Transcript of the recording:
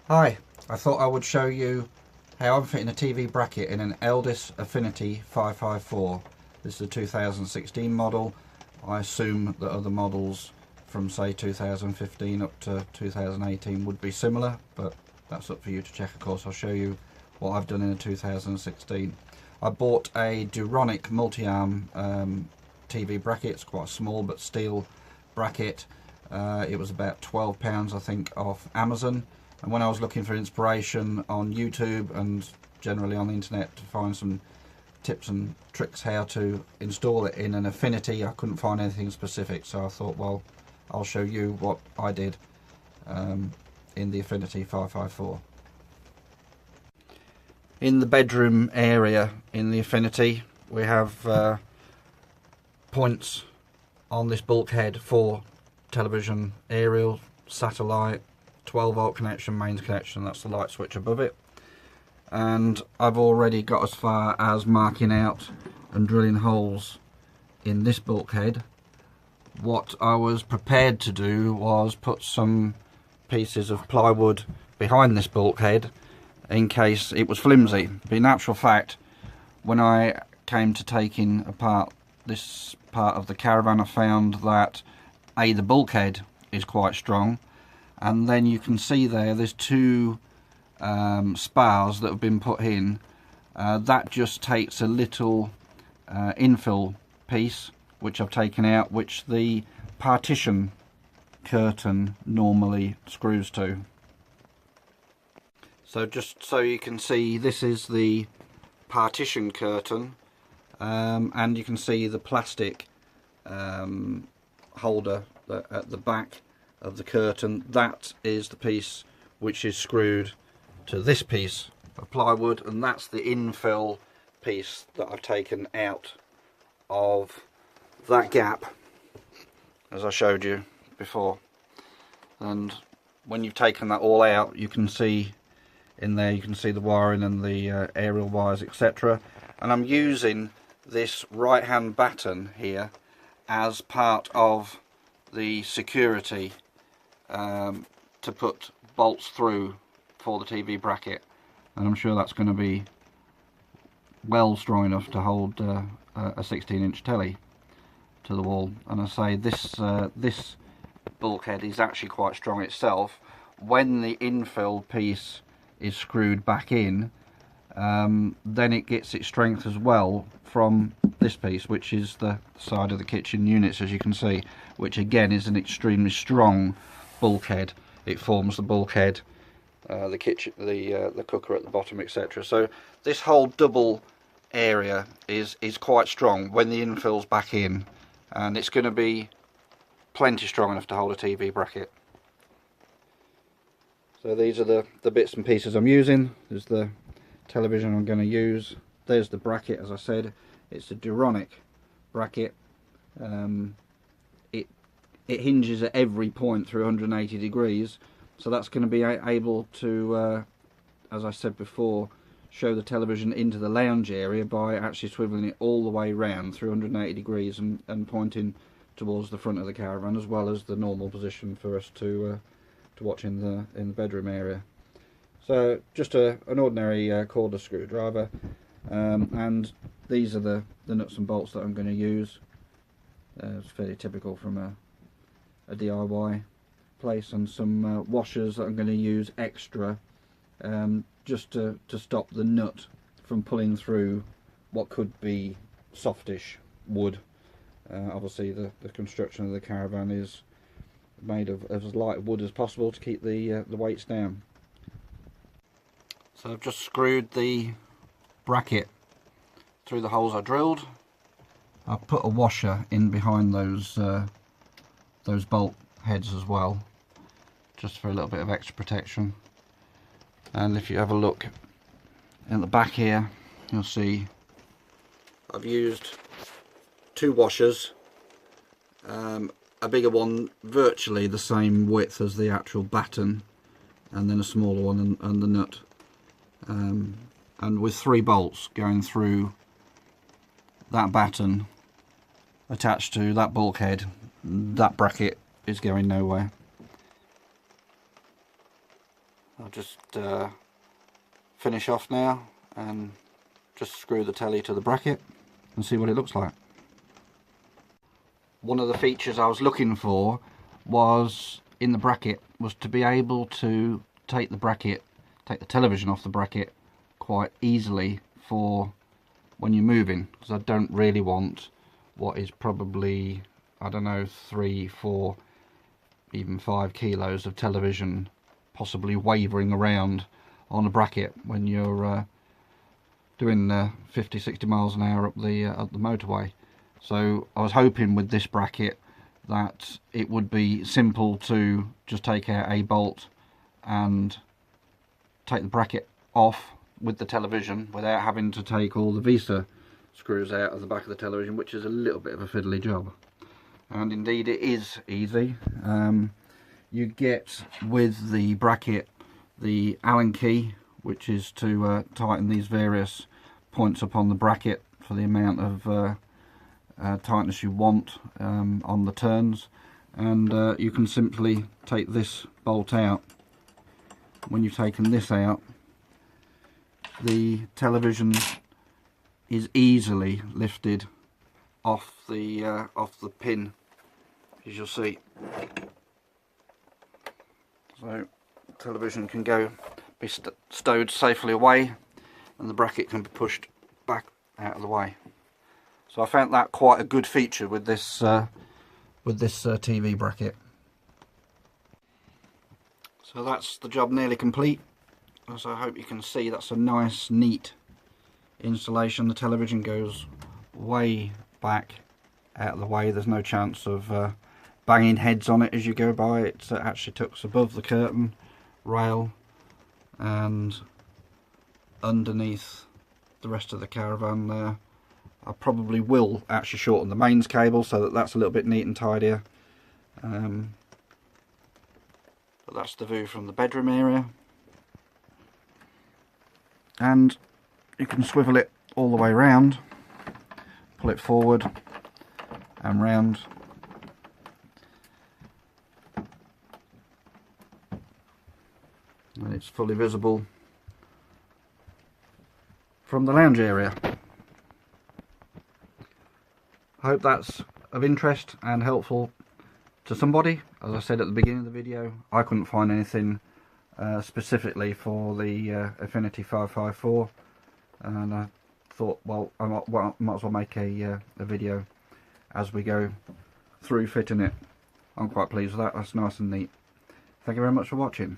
Hi, I thought I would show you how I'm fitting a TV bracket in an Elddis Affinity 554. This is a 2016 model. I assume that other models from say 2015 up to 2018 would be similar, but that's up for you to check. Of course, I'll show you what I've done in a 2016. I bought a Duronic multi-arm TV bracket. It's quite a small but steel bracket. It was about £12 I think off Amazon. And when I was looking for inspiration on YouTube and generally on the internet to find some tips and tricks how to install it in an Affinity, I couldn't find anything specific, so I thought, well, I'll show you what I did in the Affinity 554. In the bedroom area in the Affinity, we have points on this bulkhead for television, aerial, satellite, 12 volt connection, mains connection, that's the light switch above it. And I've already got as far as marking out and drilling holes in this bulkhead. What I was prepared to do was put some pieces of plywood behind this bulkhead in case it was flimsy. But in actual fact, when I came to taking apart this part of the Caravan, I found that the bulkhead is quite strong, and then you can see there's two spars that have been put in. That just takes a little infill piece which I've taken out, which the partition curtain normally screws to. So just so you can see, this is the partition curtain, and you can see the plastic holder at the back of the curtain. That is the piece which is screwed to this piece of plywood, and that's the infill piece that I've taken out of that gap, as I showed you before. And when you've taken that all out, you can see in there, you can see the wiring and the aerial wires, etc. And I'm using this right hand batten here as part of the security to put bolts through for the TV bracket, and I'm sure that's going to be well strong enough to hold a 16-inch telly to the wall. And I say this bulkhead is actually quite strong itself. When the infill piece is screwed back in, then it gets its strength as well from this piece, which is the side of the kitchen units, as you can see, which again is an extremely strong bulkhead. It forms the bulkhead, the kitchen, the cooker at the bottom, etc. So this whole double area is quite strong when the infill's back in, and it's going to be plenty strong enough to hold a TV bracket. So these are the bits and pieces I'm using. There's the television I'm going to use. There's the bracket, as I said. It's a Duronic bracket. It hinges at every point through 180 degrees, so that's going to be able to, as I said before, show the television into the lounge area by actually swiveling it all the way round through 180 degrees and pointing towards the front of the Caravan, as well as the normal position for us to watch in the bedroom area. So just an ordinary cordless screwdriver, and these are the nuts and bolts that I'm going to use. It's fairly typical from a DIY place, and some washers that I'm going to use extra, just to stop the nut from pulling through what could be softish wood. Obviously the construction of the Caravan is made of as light wood as possible to keep the weights down. So I've just screwed the bracket through the holes I drilled. I've put a washer in behind those bolt heads as well, just for a little bit of extra protection. And if you have a look in the back here, you'll see I've used two washers, a bigger one virtually the same width as the actual batten, and then a smaller one and the nut, and with 3 bolts going through that batten attached to that bulkhead. That bracket is going nowhere. I'll just finish off now and just screw the telly to the bracket and see what it looks like. One of the features I was looking for was in the bracket was to be able to take the television off the bracket quite easily for when you're moving, because I don't really want what is probably, I don't know, 3, 4, even 5 kilos of television possibly wavering around on a bracket when you're doing 50, 60 miles an hour up the motorway. So I was hoping with this bracket that it would be simple to just take out a bolt and take the bracket off with the television without having to take all the Visa screws out of the back of the television, which is a little bit of a fiddly job. And indeed it is easy. You get with the bracket the Allen key, which is to tighten these various points upon the bracket for the amount of tightness you want on the turns, and you can simply take this bolt out. When you've taken this out, the television is easily lifted off the pin, as you'll see. So television can be stowed safely away, and the bracket can be pushed back out of the way. So I found that quite a good feature with this TV bracket. So that's the job nearly complete. As I hope you can see, that's a nice, neat installation. The television goes way back out of the way. There's no chance of banging heads on it as you go by. It actually tucks above the curtain rail and underneath the rest of the Caravan there. I probably will actually shorten the mains cable so that that's a little bit neat and tidier. But that's the view from the bedroom area. And you can swivel it all the way around, pull it forward and round. And it's fully visible from the lounge area. I hope that's of interest and helpful to somebody. As I said at the beginning of the video, I couldn't find anything specifically for the Affinity 554, and I thought, well, I might as well make a video as we go through fitting it. I'm quite pleased with that. That's nice and neat. Thank you very much for watching.